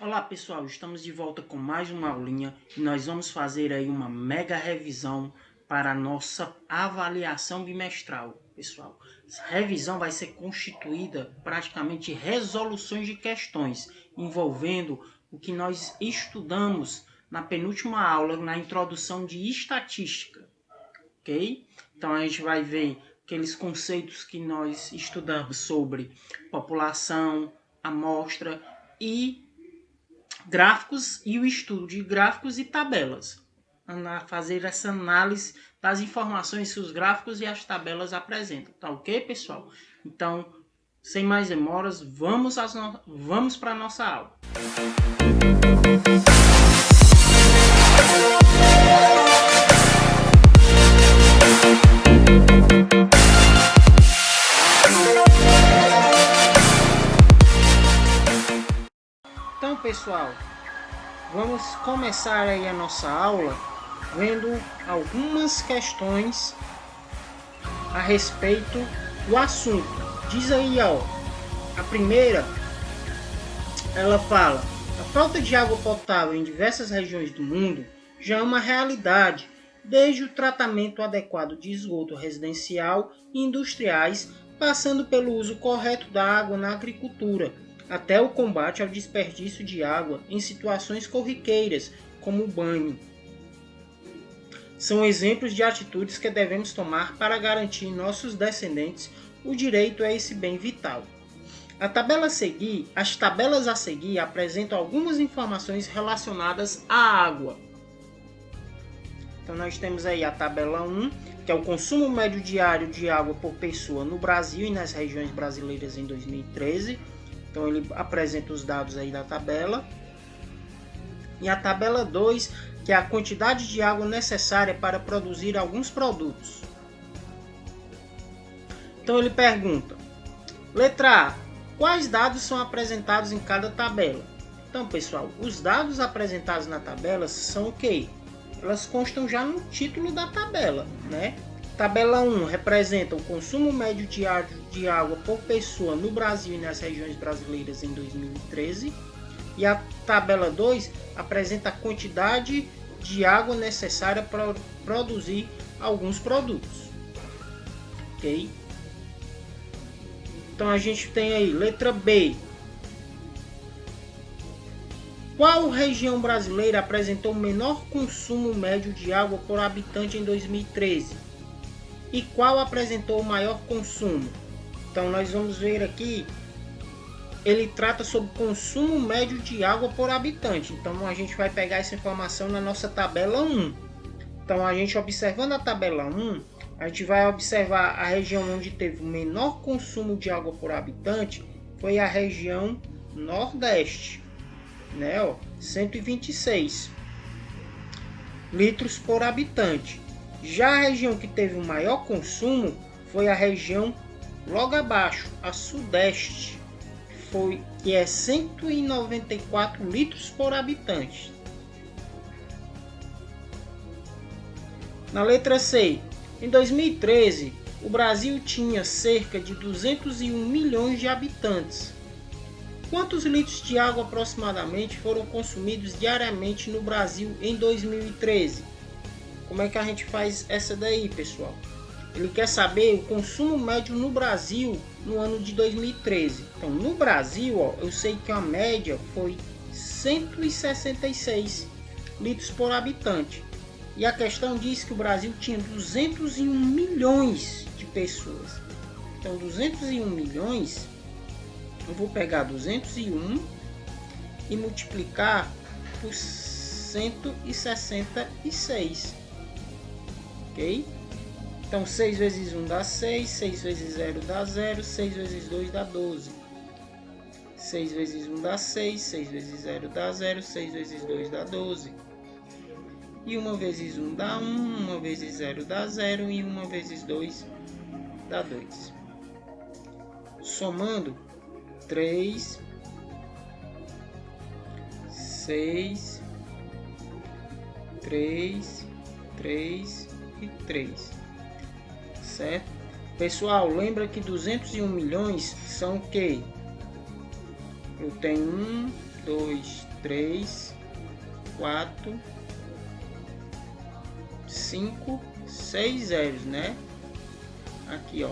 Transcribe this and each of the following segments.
Olá pessoal, estamos de volta com mais uma aulinha e nós vamos fazer aí uma mega revisão para a nossa avaliação bimestral. Pessoal, essa revisão vai ser constituída praticamente de resoluções de questões envolvendo o que nós estudamos na penúltima aula, na introdução de estatística, ok? Então a gente vai ver aqueles conceitos que nós estudamos sobre população, amostra e gráficos e o estudo de gráficos e tabelas. Fazer essa análise das informações que os gráficos e as tabelas apresentam. Tá ok, pessoal? Então, sem mais demoras, vamos para a nossa aula. Então, pessoal, vamos começar aí a nossa aula vendo algumas questões a respeito do assunto. Diz aí, ó, a primeira, ela fala: a falta de água potável em diversas regiões do mundo já é uma realidade, desde o tratamento adequado de esgoto residencial e industriais, passando pelo uso correto da água na agricultura, até o combate ao desperdício de água em situações corriqueiras, como o banho. São exemplos de atitudes que devemos tomar para garantir em nossos descendentes o direito a esse bem vital. As tabelas a seguir apresentam algumas informações relacionadas à água. Então nós temos aí a tabela 1, que é o consumo médio diário de água por pessoa no Brasil e nas regiões brasileiras em 2013. Então ele apresenta os dados aí da tabela. E a tabela 2, que é a quantidade de água necessária para produzir alguns produtos. Então ele pergunta: letra A, quais dados são apresentados em cada tabela? Então, pessoal, os dados apresentados na tabela são o quê? Elas constam já no título da tabela, né? Tabela 1 representa o consumo médio diário de água por pessoa no Brasil e nas regiões brasileiras em 2013. E a tabela 2 apresenta a quantidade de água necessária para produzir alguns produtos. Ok? Então a gente tem aí, letra B. Qual região brasileira apresentou o menor consumo médio de água por habitante em 2013? E qual apresentou o maior consumo? Então nós vamos ver aqui, ele trata sobre consumo médio de água por habitante. Então a gente vai pegar essa informação na nossa tabela 1. Então a gente observando a tabela 1, a gente vai observar a região onde teve o menor consumo de água por habitante, foi a região Nordeste, né? 126 litros por habitante. Já a região que teve o maior consumo foi a região logo abaixo, a Sudeste, que é 194 litros por habitante. Na letra C, em 2013, o Brasil tinha cerca de 201 milhões de habitantes. Quantos litros de água aproximadamente foram consumidos diariamente no Brasil em 2013? Como é que a gente faz essa daí, pessoal? Ele quer saber o consumo médio no Brasil no ano de 2013. Então, no Brasil, ó, eu sei que a média foi 166 litros por habitante. E a questão diz que o Brasil tinha 201 milhões de pessoas. Então, 201 milhões, eu vou pegar 201 e multiplicar por 166. Ok? Então 6 vezes 1 dá 6, 6 vezes 0 dá 0, 6 vezes 2 dá 12. 6 vezes 1 dá 6, 6 vezes 0 dá 0, 6 vezes 2 dá 12. E 1 vezes 1 dá 1, 1 vezes 0 dá 0 e 1 vezes 2 dá 2. Somando 3, 6, 3, 3 e 3. Certo? Pessoal, lembra que 201 milhões são o quê? Eu tenho 1, 2, 3, 4, 5, 6 zeros, né? Aqui, ó.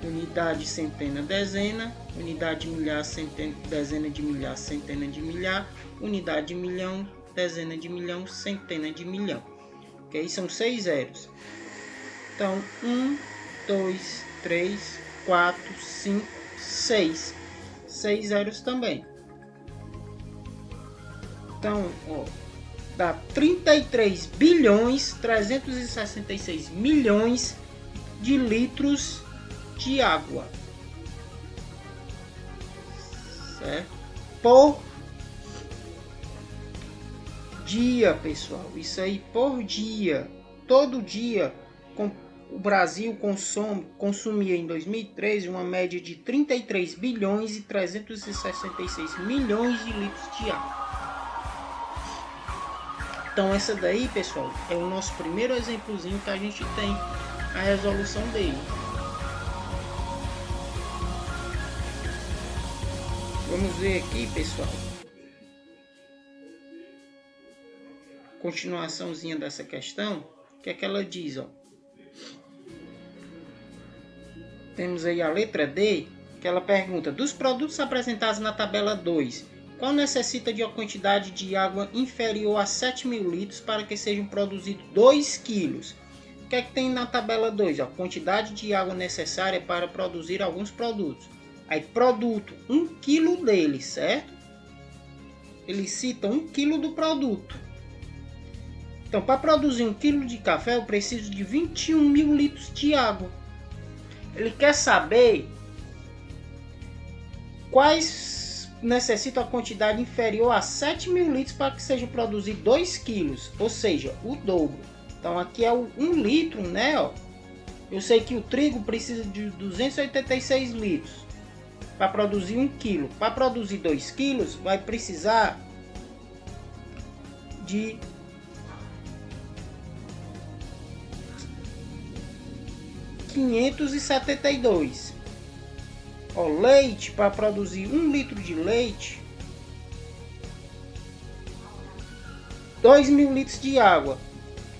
Unidade, centena, dezena. Unidade de milhar, centena, dezena de milhar, centena de milhar. Unidade de milhão, dezena de milhão, centena de milhão. Ok? São 6 zeros. Então, 1, 2, 3, 4, 5, 6. 6 zeros também. Então, ó, dá 33 bilhões 366 milhões de litros de água, certo? Por dia, pessoal. Isso aí por dia. Todo dia o Brasil consumia em 2013 uma média de 33 bilhões e 366 milhões de litros de água. Então essa daí, pessoal, é o nosso primeiro exemplozinho que a gente tem a resolução dele. Vamos ver aqui, pessoal. Continuaçãozinha dessa questão, que é que ela diz, ó. Temos aí a letra D, que ela pergunta: dos produtos apresentados na tabela 2, qual necessita de uma quantidade de água inferior a 7.000 litros para que sejam produzidos 2 quilos? O que é que tem na tabela 2? A quantidade de água necessária para produzir alguns produtos. Aí, produto, 1 quilo dele, certo? Ele cita 1 quilo do produto. Então, para produzir 1 quilo de café, eu preciso de 21.000 litros de água. Ele quer saber quais necessitam a quantidade inferior a 7.000 litros para que seja produzido 2 quilos, ou seja, o dobro. Então aqui é o 1 litro, né? Ó. Eu sei que o trigo precisa de 286 litros para produzir 1 quilo. Para produzir 2 quilos vai precisar de 572. Ó, leite, para produzir 1 litro de leite, 2.000 litros de água.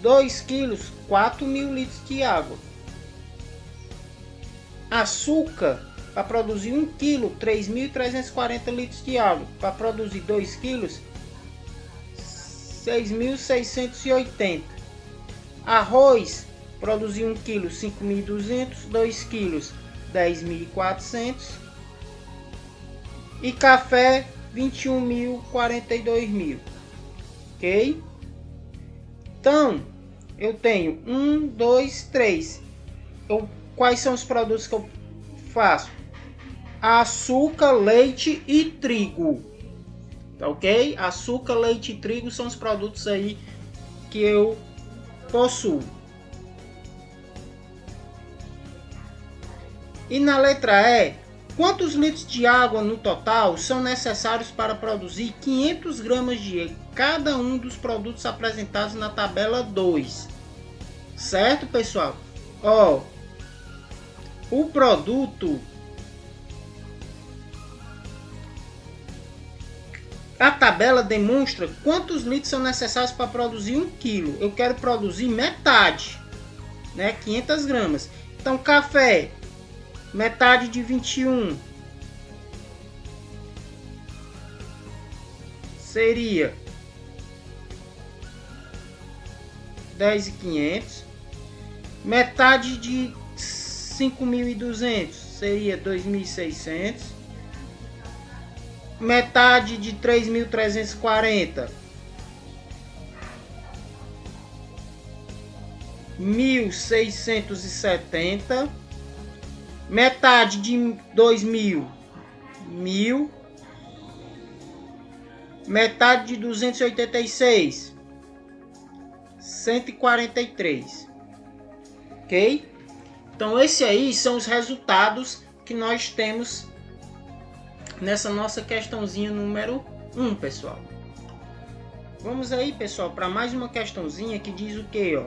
2 quilos, 4.000 litros de água. Açúcar, para produzir 1 quilo, 3.340 litros de água. Para produzir 2 quilos, 6.680. Arroz, produzir 1 quilo, 5.200, 2 quilos, 10.400. E café, 21.000, 42.000. Ok? Então, eu tenho 1, 2, 3. Quais são os produtos que eu faço? Açúcar, leite e trigo. Tá ok? Açúcar, leite e trigo são os produtos aí que eu possuo. E na letra E, quantos litros de água no total são necessários para produzir 500 gramas de cada um dos produtos apresentados na tabela 2? Certo, pessoal? Ó, o produto, a tabela demonstra quantos litros são necessários para produzir 1 quilo. Eu quero produzir metade, né? 500 gramas. Então, café, metade de 21 seria 10.500. Metade de 5.200 seria 2.600. Metade de 3.340, 1.670. Metade de 2.000, 1.000. Metade de 286, 143. Ok? Então esses aí são os resultados que nós temos nessa nossa questãozinha número 1, pessoal. Vamos aí, pessoal, para mais uma questãozinha que diz o que, ó?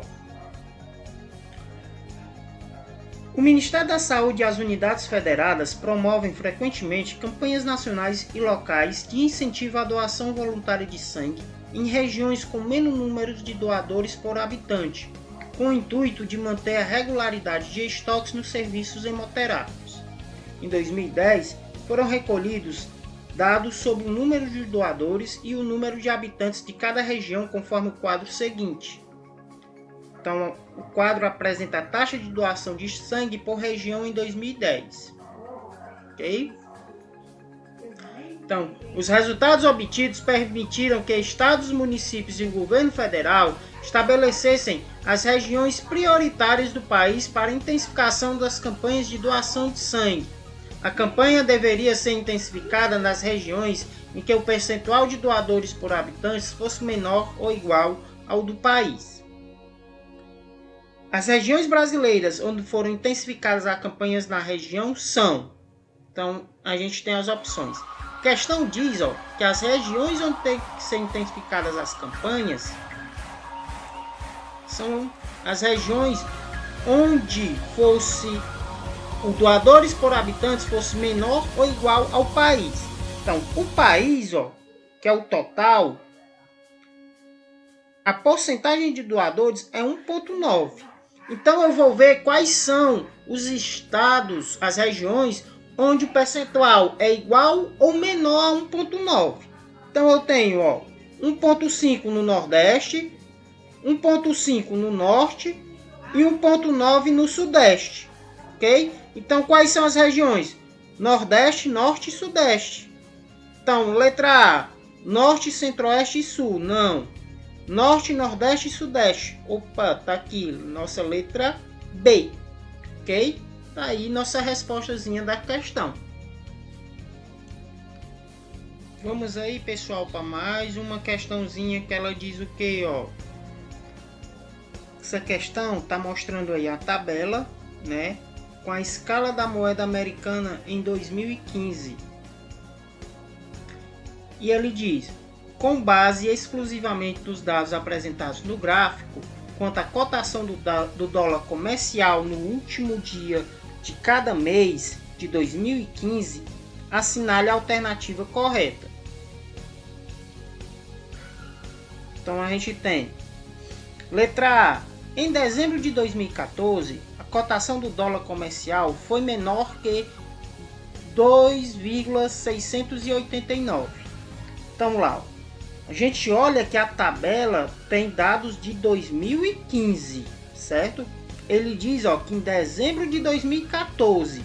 O Ministério da Saúde e as unidades federadas promovem frequentemente campanhas nacionais e locais de incentivo à doação voluntária de sangue em regiões com menos número de doadores por habitante, com o intuito de manter a regularidade de estoques nos serviços hemoterápicos. Em 2010, foram recolhidos dados sobre o número de doadores e o número de habitantes de cada região conforme o quadro seguinte. Então, o quadro apresenta a taxa de doação de sangue por região em 2010. Ok? Então, os resultados obtidos permitiram que estados, municípios e o governo federal estabelecessem as regiões prioritárias do país para a intensificação das campanhas de doação de sangue. A campanha deveria ser intensificada nas regiões em que o percentual de doadores por habitantes fosse menor ou igual ao do país. As regiões brasileiras onde foram intensificadas as campanhas na região são... Então, a gente tem as opções. A questão diz que as regiões onde tem que ser intensificadas as campanhas são as regiões onde fosse os doadores por habitantes fosse menor ou igual ao país. Então, o país, que é o total, a porcentagem de doadores é 1,9. Então, eu vou ver quais são os estados, as regiões, onde o percentual é igual ou menor a 1,9. Então, eu tenho 1,5 no Nordeste, 1,5 no Norte e 1,9 no Sudeste. Ok? Então, quais são as regiões? Nordeste, Norte e Sudeste. Então, letra A, Norte, Centro-Oeste e Sul. Não. Norte, Nordeste e Sudeste. Opa, tá aqui, nossa letra B. Ok? Tá aí nossa respostazinha da questão. Vamos aí, pessoal, para mais uma questãozinha que ela diz o quê, Essa questão tá mostrando aí a tabela, né? Com a escala da moeda americana em 2015. E ele diz, com base exclusivamente nos dados apresentados no gráfico, quanto à cotação do dólar comercial no último dia de cada mês de 2015, assinale a alternativa correta. Então a gente tem letra A. Em dezembro de 2014, a cotação do dólar comercial foi menor que 2,689. Então lá, a gente olha que a tabela tem dados de 2015, certo? Ele diz que em dezembro de 2014,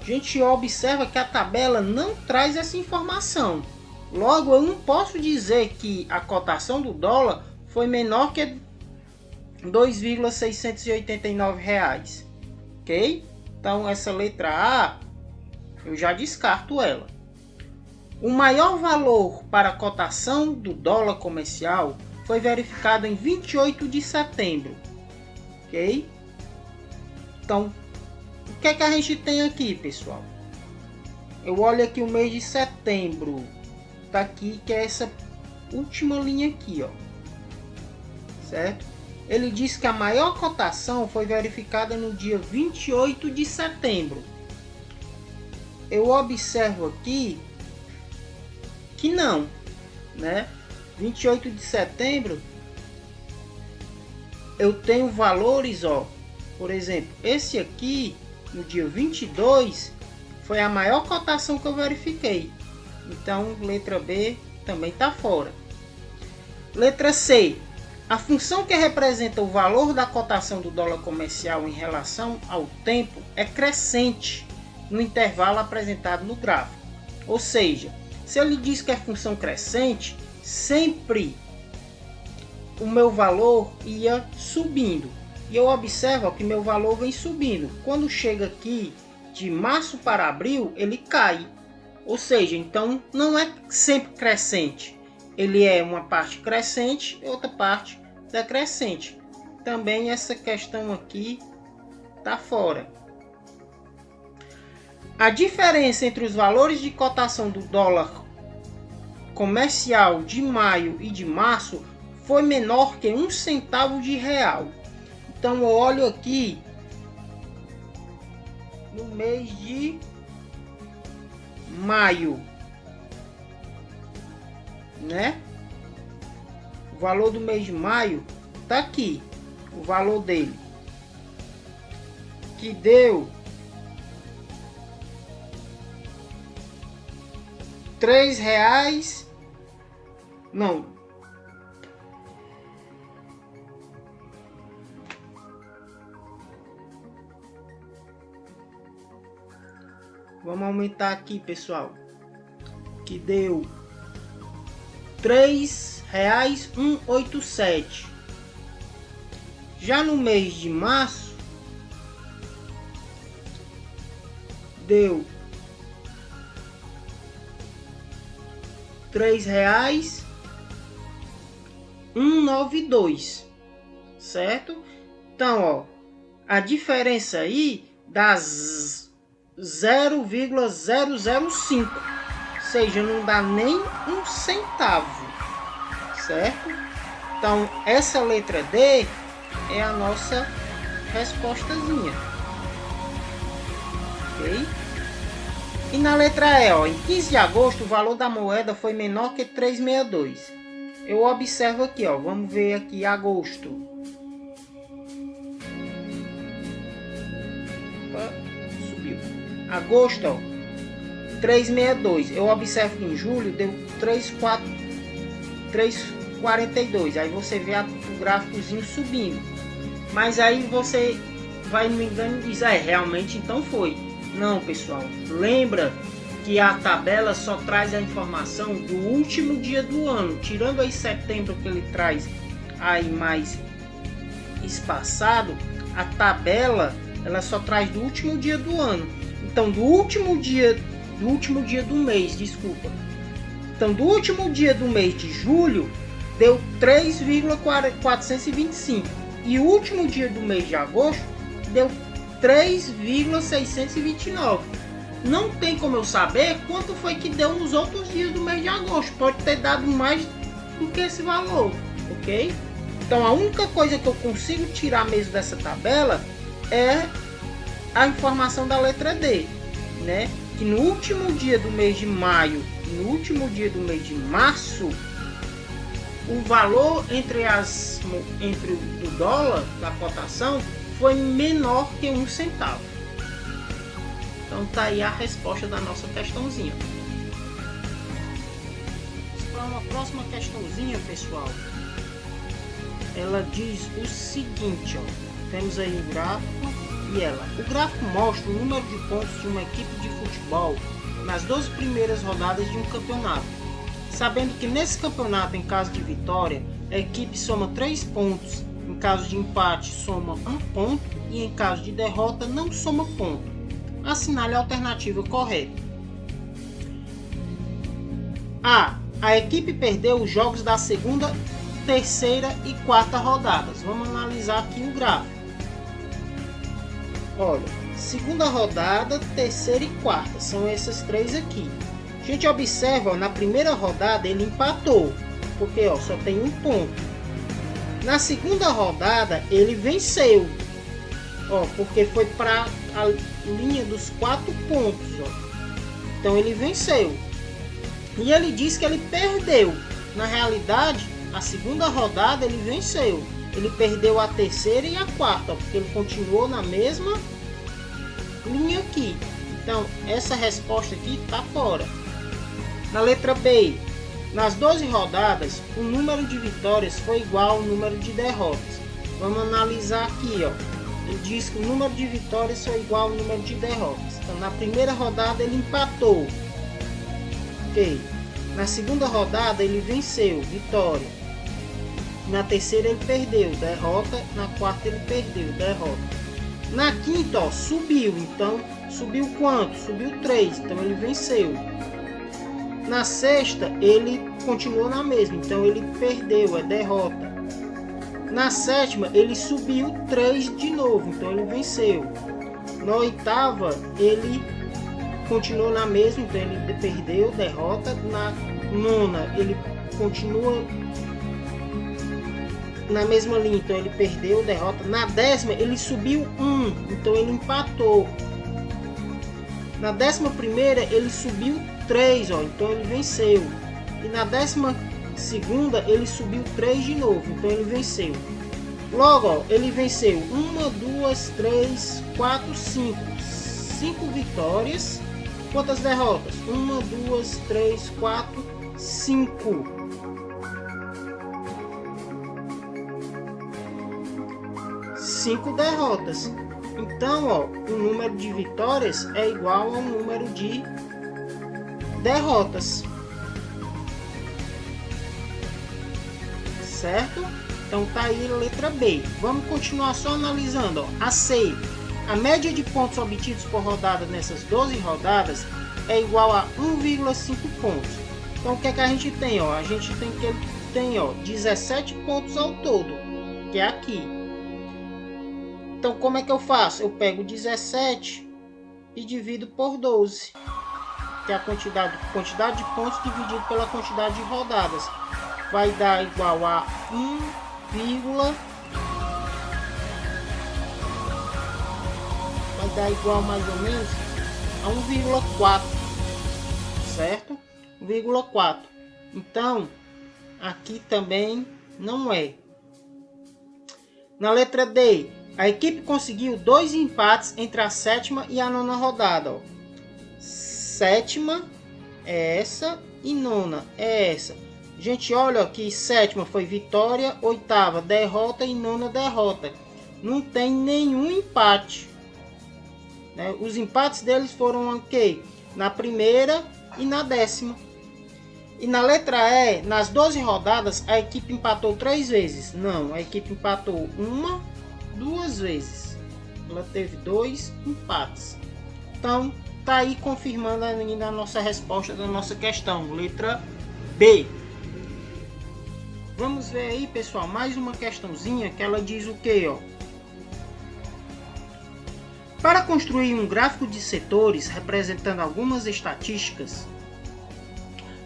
a gente observa que a tabela não traz essa informação. Logo, eu não posso dizer que a cotação do dólar foi menor que R$ 2,689, ok? Então essa letra A eu já descarto ela. O maior valor para a cotação do dólar comercial foi verificado em 28 de setembro, ok? Então, o que é que a gente tem aqui, pessoal? Eu olho aqui o mês de setembro, tá aqui, que é essa última linha aqui, certo? Ele diz que a maior cotação foi verificada no dia 28 de setembro. Eu observo aqui que não, né? 28 de setembro eu tenho valores, por exemplo, esse aqui no dia 22 foi a maior cotação que eu verifiquei. Então, letra B também está fora. Letra C. A função que representa o valor da cotação do dólar comercial em relação ao tempo é crescente no intervalo apresentado no gráfico. Ou seja, se ele diz que é função crescente, sempre o meu valor ia subindo. E eu observo que meu valor vem subindo. Quando chega aqui de março para abril, ele cai. Ou seja, então não é sempre crescente. Ele é uma parte crescente e outra parte decrescente. Também essa questão aqui está fora. A diferença entre os valores de cotação do dólar comercial de maio e de março foi menor que 1 centavo de real. Então eu olho aqui mês de maio, né? O valor do mês de maio tá aqui, o valor dele, que deu R$3, não, vamos aumentar aqui, pessoal, que deu R$3,187. Já no mês de março deu R$3,192, certo? Então, ó, a diferença aí dá 0,005, ou seja, não dá nem um centavo, certo? Então, essa letra D é a nossa respostazinha, ok? E na letra E, ó, em 15 de agosto, o valor da moeda foi menor que 3,62. Eu observo aqui, ó, vamos ver aqui agosto. Opa, subiu. Agosto, ó, 3,62. Eu observo que em julho deu 3,42. Aí você vê o gráficozinho subindo. Mas aí você vai no engano e diz, realmente então foi. Não, pessoal, lembra que a tabela só traz a informação do último dia do ano, tirando aí setembro, que ele traz aí mais espaçado. A tabela ela só traz do último dia do ano. Então do último dia do mês, desculpa. Então do último dia do mês de julho deu 3,425 e o último dia do mês de agosto deu 3,629. Não tem como eu saber quanto foi que deu nos outros dias do mês de agosto. Pode ter dado mais do que esse valor, ok? Então a única coisa que eu consigo tirar mesmo dessa tabela é a informação da letra D, né? Que no último dia do mês de maio e no último dia do mês de março, o valor entre o dólar da cotação foi menor que 1 centavo. Então tá aí a resposta da nossa questãozinha. Para uma próxima questãozinha, pessoal, ela diz o seguinte, ó, temos aí o gráfico e o gráfico mostra o número de pontos de uma equipe de futebol nas 12 primeiras rodadas de um campeonato, sabendo que nesse campeonato, em caso de vitória, a equipe soma 3 pontos, em caso de empate soma 1 ponto e em caso de derrota não soma ponto. Assinale a alternativa correta. A equipe perdeu os jogos da segunda, terceira e quarta rodadas. Vamos analisar aqui o gráfico. Olha, segunda rodada, terceira e quarta, são essas três aqui. A gente observa, ó, na primeira rodada ele empatou, porque ó, só tem 1 ponto. Na segunda rodada ele venceu, ó, porque foi para a linha dos 4 pontos, ó. Então ele venceu. E ele diz que ele perdeu. Na realidade, a segunda rodada ele venceu. Ele perdeu a terceira e a quarta, ó, porque ele continuou na mesma linha aqui. Então essa resposta aqui está fora. Na letra B, nas 12 rodadas, o número de vitórias foi igual ao número de derrotas. Vamos analisar aqui, ó. Ele diz que o número de vitórias foi igual ao número de derrotas. Então, na primeira rodada ele empatou. Ok. Na segunda rodada ele venceu, vitória. Na terceira ele perdeu, derrota. Na quarta ele perdeu, derrota. Na quinta, ó, subiu. Então, subiu quanto? Subiu 3. Então, ele venceu. Na sexta, ele continuou na mesma. Então, ele perdeu, é derrota. Na sétima, ele subiu 3 de novo. Então, ele venceu. Na oitava, ele continuou na mesma. Então, ele perdeu, derrota. Na nona, ele continua na mesma linha, então ele perdeu, derrota. Na décima ele subiu 1, então ele empatou. Na 11ª ele subiu 3, ó, então ele venceu. E na 12ª ele subiu 3 de novo, então ele venceu. Logo, ó, ele venceu 1, 2, 3, 4, 5. 5 vitórias. Quantas derrotas? 1, 2, 3, 4, 5. 5 derrotas. Então, ó, o número de vitórias é igual ao número de derrotas. Certo? Então tá aí a letra B. Vamos continuar só analisando, ó. A C. A média de pontos obtidos por rodada nessas 12 rodadas é igual a 1,5 pontos. Então o que é que a gente tem, ó? A gente tem que ele tem, ó, 17 pontos ao todo, que é aqui. Então como é que eu faço? Eu pego 17 e divido por 12, que é a quantidade de pontos dividido pela quantidade de rodadas. Vai dar igual a 1, vai dar igual mais ou menos a 1,4, certo? 1,4. Então, aqui também não é. Na letra D, a equipe conseguiu 2 empates entre a 7ª e a 9ª rodada. Ó. 7ª é essa e 9ª é essa. Gente, olha que 7ª foi vitória, 8ª derrota e 9ª derrota. Não tem nenhum empate. Né? Os empates deles foram ok? Na 1ª e na 10ª. E na letra E, nas 12 rodadas, a equipe empatou 3 vezes. Não, a equipe empatou 1, 2 vezes. Ela teve 2 empates. Então, tá aí confirmando ainda a nossa resposta da nossa questão. Letra B. Vamos ver aí, pessoal, mais uma questãozinha que ela diz o que, ó? Para construir um gráfico de setores representando algumas estatísticas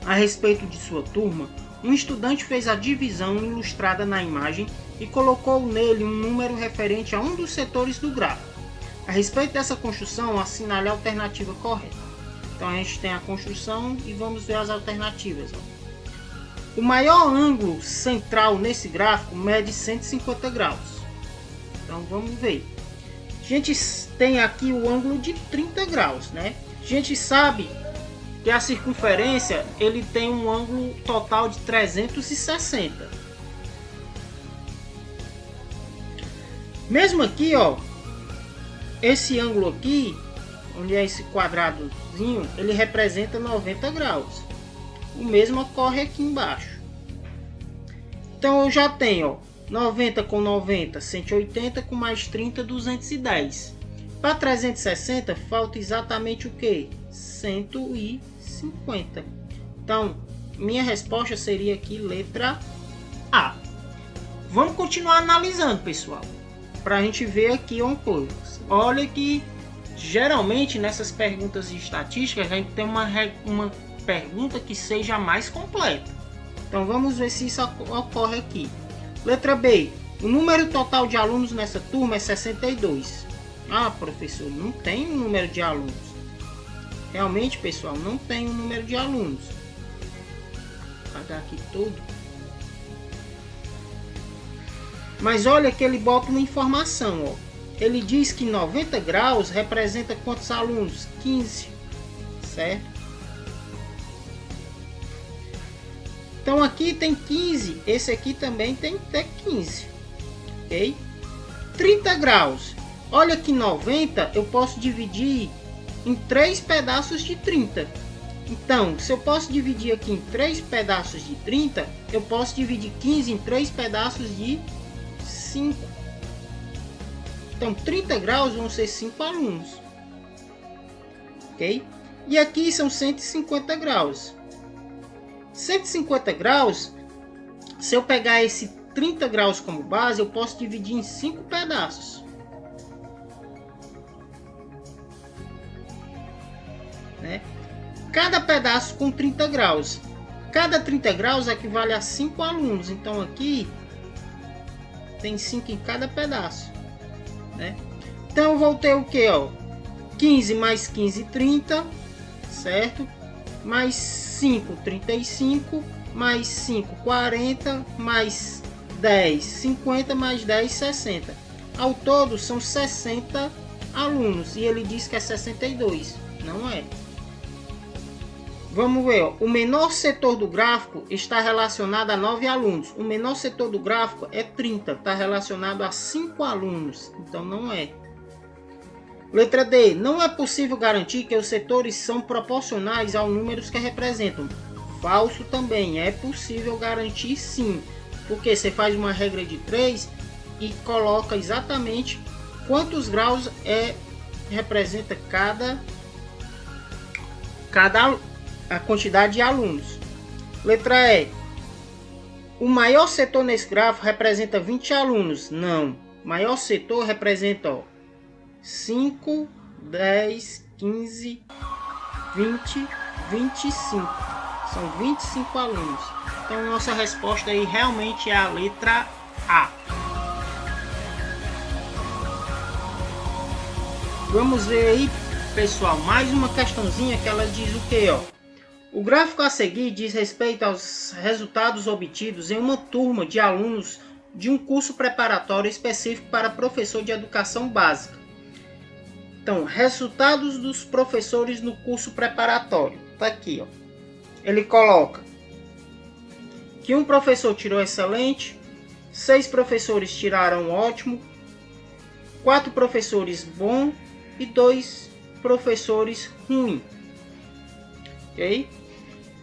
a respeito de sua turma, um estudante fez a divisão ilustrada na imagem e colocou nele um número referente a um dos setores do gráfico. A respeito dessa construção, assinale a alternativa correta. Então a gente tem a construção e vamos ver as alternativas, ó. O maior ângulo central nesse gráfico mede 150 graus. Então vamos ver. A gente tem aqui o ângulo de 30 graus, né? A gente sabe que a circunferência ele tem um ângulo total de 360. Mesmo aqui, ó, esse ângulo aqui, onde é esse quadradozinho, ele representa 90 graus. O mesmo ocorre aqui embaixo. Então eu já tenho, ó, 90 com 90, 180, com mais 30, 210. Para 360 falta exatamente o que? 150. Então, minha resposta seria aqui letra A. Vamos continuar analisando, pessoal, para a gente ver aqui uma coisa. Olha que geralmente nessas perguntas de estatística a gente tem uma pergunta que seja mais completa. Então vamos ver se isso ocorre aqui. Letra B. O número total de alunos nessa turma é 62. Ah, professor, não tem um número de alunos. Realmente, pessoal, não tem um número de alunos. Vou apagar aqui tudo. Mas olha que ele bota uma informação, ó. Ele diz que 90 graus representa quantos alunos? 15, certo? Então aqui tem 15, esse aqui também tem até 15, ok? 30 graus. Olha que 90 eu posso dividir em 3 pedaços de 30. Então, se eu posso dividir aqui em 3 pedaços de 30, eu posso dividir 15 em 3 pedaços de 5. Então, 30 graus vão ser 5 alunos. Ok? E aqui são 150 graus. 150 graus, se eu pegar esse 30 graus como base, eu posso dividir em 5 pedaços. Né? Cada pedaço com 30 graus. Cada 30 graus equivale a 5 alunos. Então aqui tem 5 em cada pedaço. Né? Então eu vou ter o que? Ó? 15 mais 15, 30, certo? Mais 5, 35, mais 5, 40, mais 10, 50, mais 10, 60. Ao todo são 60 alunos e ele diz que é 62, não é? Vamos ver, ó. O menor setor do gráfico está relacionado a 9 alunos. O menor setor do gráfico é 30, está relacionado a 5 alunos, então não é. Letra D. Não é possível garantir que os setores são proporcionais aos números que representam. Falso também. É possível garantir sim. Porque você faz uma regra de 3 e coloca exatamente quantos graus representa a quantidade de alunos. Letra E. O maior setor nesse gráfico representa 20 alunos. Não. O maior setor representa 5, 10, 15, 20, 25. São 25 alunos. Então nossa resposta aí realmente é a letra A. Vamos ver aí, pessoal, mais uma questãozinha que ela diz o que, ó? O gráfico a seguir diz respeito aos resultados obtidos em uma turma de alunos de um curso preparatório específico para professor de educação básica. Então, resultados dos professores no curso preparatório. Tá aqui, ó. Ele coloca que um professor tirou excelente, 6 professores tiraram ótimo, 4 professores bom e 2 professores ruim. Ok?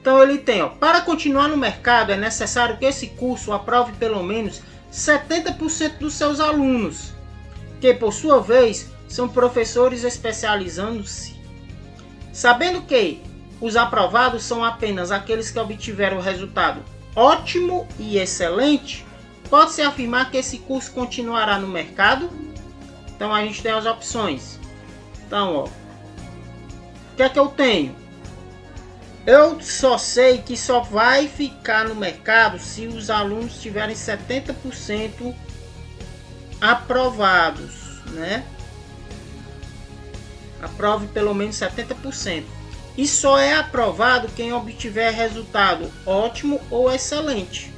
Então ele tem, ó, para continuar no mercado é necessário que esse curso aprove pelo menos 70% dos seus alunos, que por sua vez são professores especializando-se. Sabendo que os aprovados são apenas aqueles que obtiveram o resultado ótimo e excelente, pode-se afirmar que esse curso continuará no mercado? Então a gente tem as opções. Então, ó, o que é que eu tenho? Eu só sei que só vai ficar no mercado se os alunos tiverem 70% aprovados, né? Aprove pelo menos 70%. E só é aprovado quem obtiver resultado ótimo ou excelente.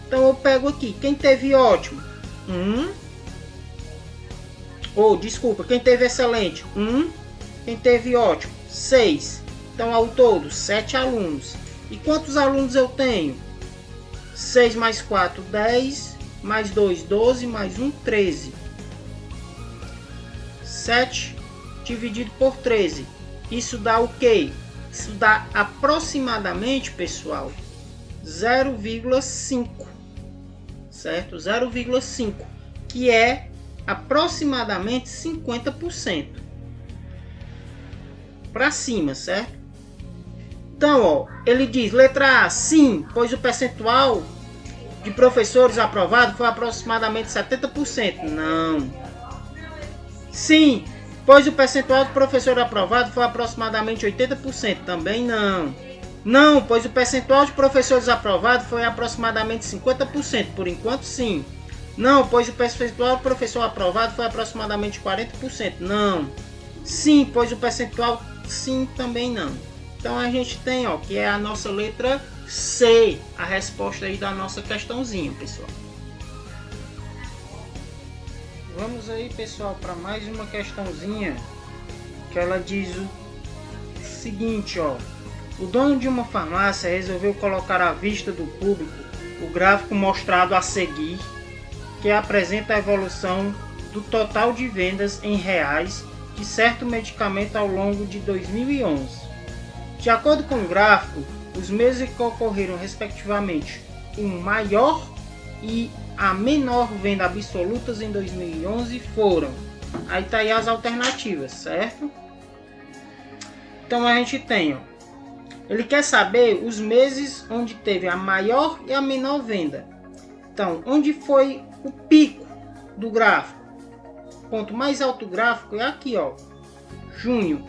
Então eu pego aqui, quem teve ótimo? 1. Desculpa, quem teve excelente? 1. Quem teve ótimo? 6. Então ao todo, 7 alunos. E quantos alunos eu tenho? 6 mais 4, 10. Mais 2, 12. Mais 1, 13. 7 dividido por 13. Isso dá o quê? Isso dá aproximadamente, pessoal, 0,5. Certo? 0,5. Que é aproximadamente 50%. Para cima, certo? Então, ó, ele diz, letra A, sim, pois o percentual de professores aprovados foi aproximadamente 70%. Não. Sim, pois o percentual de professor aprovado foi aproximadamente 80%. Também não. Não, pois o percentual de professores aprovados foi aproximadamente 50%. Por enquanto, sim. Não, pois o percentual de professor aprovado foi aproximadamente 40%. Não. Sim, pois o percentual, sim, também não. Então a gente tem, ó, que é a nossa letra C, a resposta aí da nossa questãozinha, pessoal. Vamos aí, pessoal, para mais uma questãozinha que ela diz o seguinte, ó. O dono de uma farmácia resolveu colocar à vista do público o gráfico mostrado a seguir, que apresenta a evolução do total de vendas em reais de certo medicamento ao longo de 2011. De acordo com o gráfico, os meses que ocorreram respectivamente o maior e a menor venda absolutas em 2011 foram. Aí tá aí as alternativas, certo? Então a gente tem, ó, ele quer saber os meses onde teve a maior e a menor venda. Então, onde foi o pico do gráfico? O ponto mais alto do gráfico é aqui, ó, junho.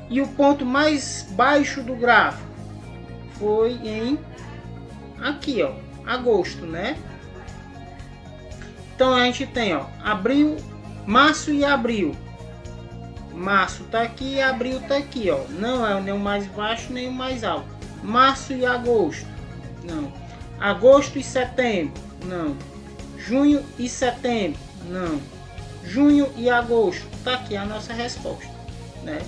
E o ponto mais baixo do gráfico foi em aqui, ó, agosto, né? Então a gente tem, ó, abril, março e abril. Março tá aqui e abril tá aqui, ó. Não é nem o mais baixo nem o mais alto. Março e agosto, não. Agosto e setembro, não. Junho e setembro, não. Junho e agosto, tá aqui a nossa resposta, né?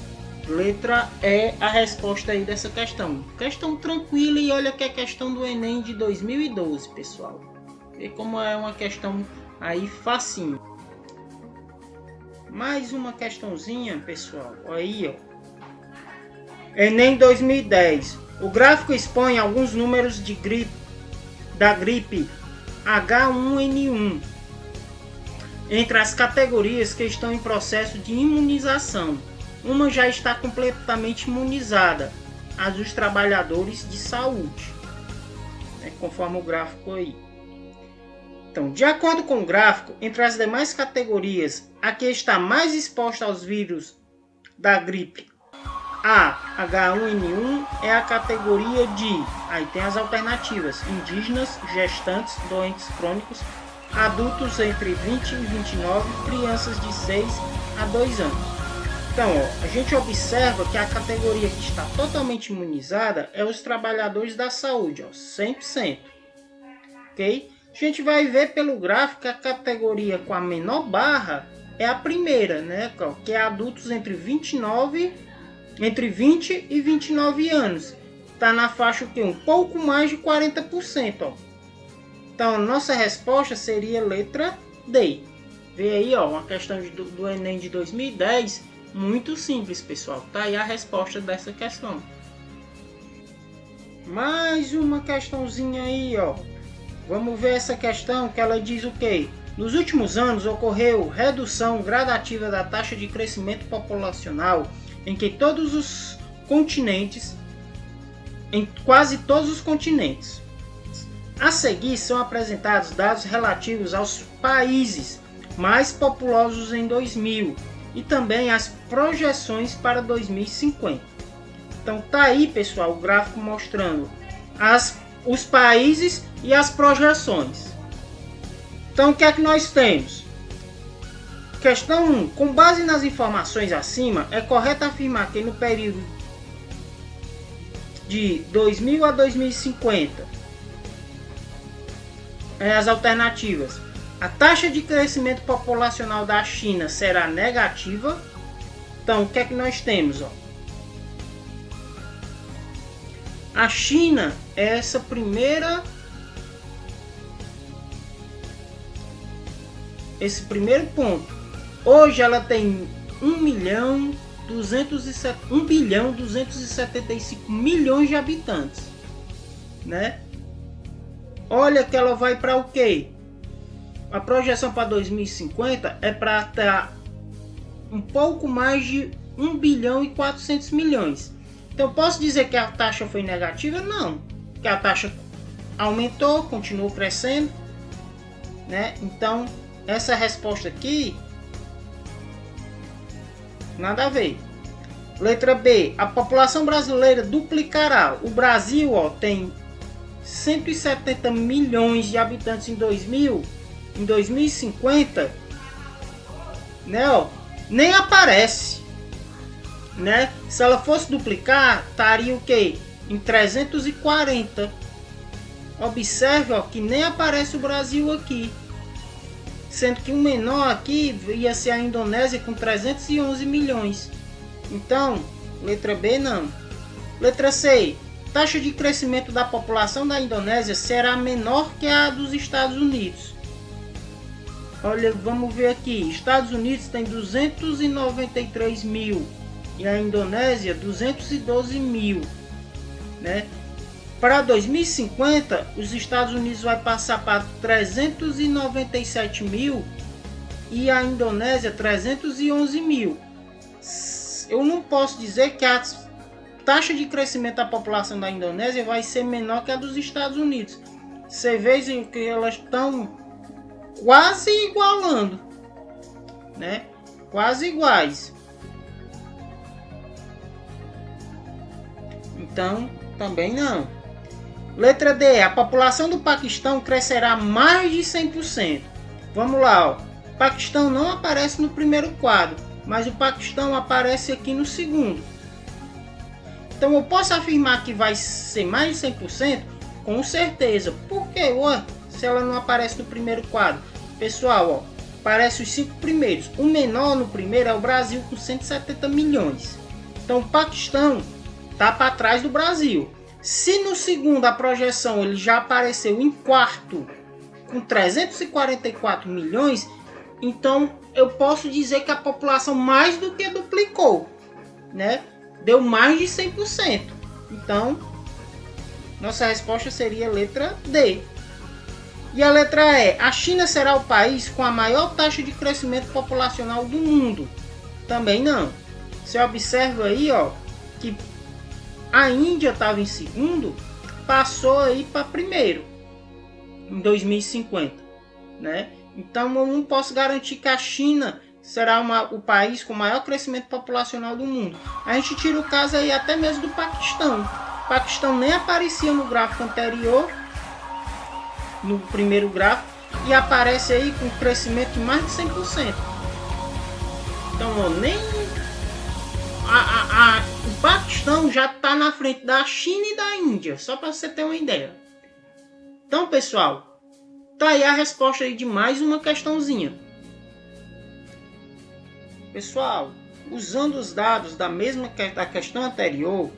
Letra E, a resposta aí dessa questão. Questão tranquila, e olha que é questão do Enem de 2012, pessoal. Vê como é uma questão aí facinho. Mais uma questãozinha, pessoal. Aí, ó. Enem 2010. O gráfico expõe alguns números da gripe H1N1 entre as categorias que estão em processo de imunização. Uma já está completamente imunizada, as dos trabalhadores de saúde, né, conforme o gráfico aí. Então, de acordo com o gráfico, entre as demais categorias, a que está mais exposta aos vírus da gripe H1N1 é a categoria de, aí tem as alternativas, indígenas, gestantes, doentes crônicos, adultos entre 20 e 29, crianças de 6 a 2 anos. Então, ó, a gente observa que a categoria que está totalmente imunizada é os trabalhadores da saúde, ó, 100%. Ok? A gente vai ver pelo gráfico que a categoria com a menor barra é a primeira, né? Que é adultos entre 20 e 29 anos. Está na faixa o quê? Um pouco mais de 40%. Ó. Então, a nossa resposta seria letra D. Vê aí, ó, uma questão do Enem de 2010. Muito simples, pessoal. Tá aí a resposta dessa questão. Mais uma questãozinha aí, ó. Vamos ver essa questão que ela diz o quê? Nos últimos anos ocorreu redução gradativa da taxa de crescimento populacional em quase todos os continentes. A seguir são apresentados dados relativos aos países mais populosos em 2000 e também as projeções para 2050. Então tá aí, pessoal, o gráfico mostrando os países e as projeções. Então o que é que nós temos? Questão 1. Com base nas informações acima, é correto afirmar que no período de 2000 a 2050, as alternativas: a taxa de crescimento populacional da China será negativa. Então, o que é que nós temos? Ó? A China é esse primeiro ponto. Hoje ela tem 1 bilhão 275 milhões de habitantes, né? Olha que ela vai para o quê? A projeção para 2050 é para estar um pouco mais de 1 bilhão e 400 milhões. Então posso dizer que a taxa foi negativa? Não, que a taxa aumentou, continuou crescendo, né? Então essa resposta aqui nada a ver. Letra B. A população brasileira duplicará. O Brasil, ó, tem 170 milhões de habitantes em 2050, né, ó, nem aparece, né? Se ela fosse duplicar, estaria o quê? Em 340. Observe, ó, que nem aparece o Brasil aqui. Sendo que o menor aqui ia ser a Indonésia com 311 milhões. Então, letra B não. Letra C. Taxa de crescimento da população da Indonésia será menor que a dos Estados Unidos. Olha, vamos ver aqui. Estados Unidos tem 293 mil e a Indonésia 212 mil, né? Para 2050, os Estados Unidos vai passar para 397 mil e a Indonésia 311 mil. Eu não posso dizer que a taxa de crescimento da população da Indonésia vai ser menor que a dos Estados Unidos. Você vê que elas estão quase igualando, né? Quase iguais. Então, também não. Letra D. A população do Paquistão crescerá mais de 100%. Vamos lá, ó. Paquistão não aparece no primeiro quadro, mas o Paquistão aparece aqui no segundo. Então eu posso afirmar que vai ser mais de 100%? Com certeza. Por quê? Ué, se ela não aparece no primeiro quadro? Pessoal, ó, aparece os 5 primeiros. O menor no primeiro é o Brasil com 170 milhões. Então o Paquistão está para trás do Brasil. Se no segundo a projeção ele já apareceu em quarto com 344 milhões, então eu posso dizer que a população mais do que duplicou, né? Deu mais de 100%. Então, nossa resposta seria a letra D. E a letra E. A China será o país com a maior taxa de crescimento populacional do mundo? Também não. Você observa aí, ó, que a Índia estava em segundo, passou aí para primeiro em 2050, né? Então eu não posso garantir que a China será o país com o maior crescimento populacional do mundo. A gente tira o caso aí até mesmo do Paquistão. O Paquistão nem aparecia no gráfico anterior, no primeiro gráfico, e aparece aí com crescimento de mais de 100%. Então, ó, nem o Paquistão já está na frente da China e da Índia, só para você ter uma ideia. Então, pessoal, tá aí a resposta aí de mais uma questãozinha. Pessoal, usando os dados da questão anterior,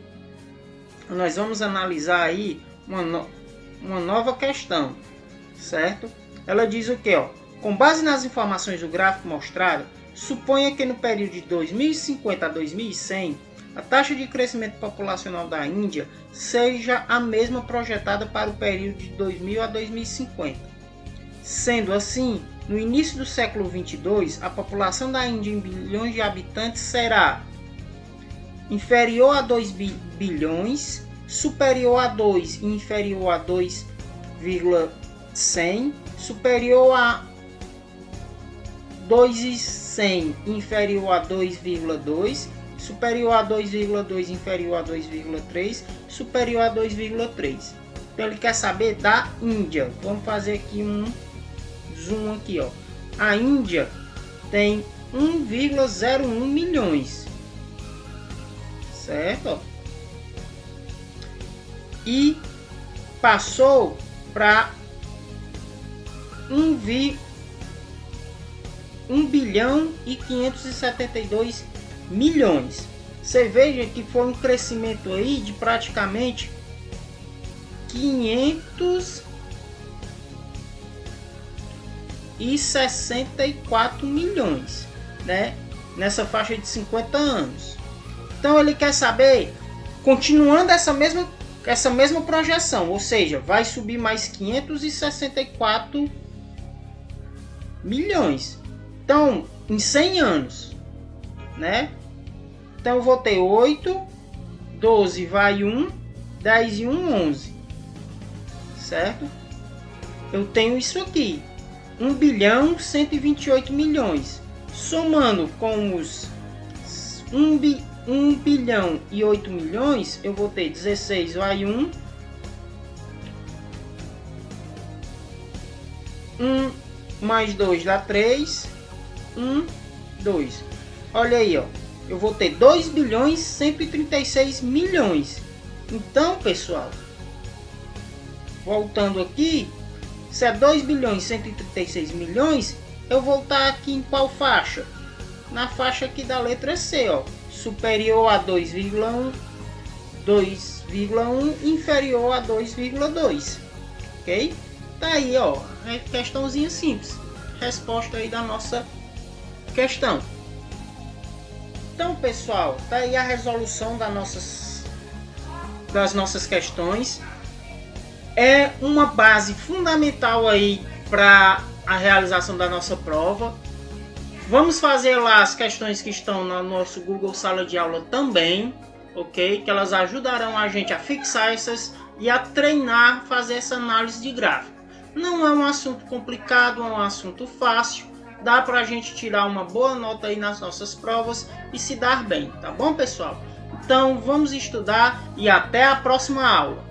nós vamos analisar aí uma nova questão, certo? Ela diz o que, ó? Com base nas informações do gráfico mostrado, suponha que no período de 2050 a 2100, a taxa de crescimento populacional da Índia seja a mesma projetada para o período de 2000 a 2050. Sendo assim, no início do século 22, a população da Índia em bilhões de habitantes será inferior a 2 bilhões, superior a 2 e inferior a 2,100, superior a 2,100 inferior a 2,2, superior a 2,2 inferior a 2,3, superior a 2,3. Então ele quer saber da Índia. Vamos fazer aqui um zoom aqui, ó. A Índia tem 1,01 milhões, certo? E passou para 1 bilhão e 572 milhões. Você veja que foi um crescimento aí de praticamente 564 milhões, né? Nessa faixa de 50 anos. Então ele quer saber, continuando essa mesma projeção, ou seja, vai subir mais 564 milhões. Então, em 100 anos, né? Então eu vou ter 8, 12 vai 1, 10 e 1, 11. Certo? Eu tenho isso aqui. 1 bilhão 128 milhões. Somando com os 1 bilhão e 8 milhões, eu vou ter 16 vai 1. 1 mais 2 dá 3. 1, 2. Olha aí, ó. Eu vou ter 2 bilhões 136 milhões. Então, pessoal, voltando aqui, se é 2 bilhões 136 milhões, eu vou estar aqui em qual faixa? Na faixa aqui da letra C, ó. Superior a 2,1, 2,1, inferior a 2,2. Ok? Tá aí, ó. É questãozinha simples. Resposta aí da nossa questão. Então, pessoal, tá aí a resolução das nossas questões. É uma base fundamental aí para a realização da nossa prova. Vamos fazer lá as questões que estão no nosso Google Sala de Aula também, ok? Que elas ajudarão a gente a fixar essas e a treinar, fazer essa análise de gráfico. Não é um assunto complicado, é um assunto fácil. Dá para a gente tirar uma boa nota aí nas nossas provas e se dar bem, tá bom, pessoal? Então vamos estudar e até a próxima aula.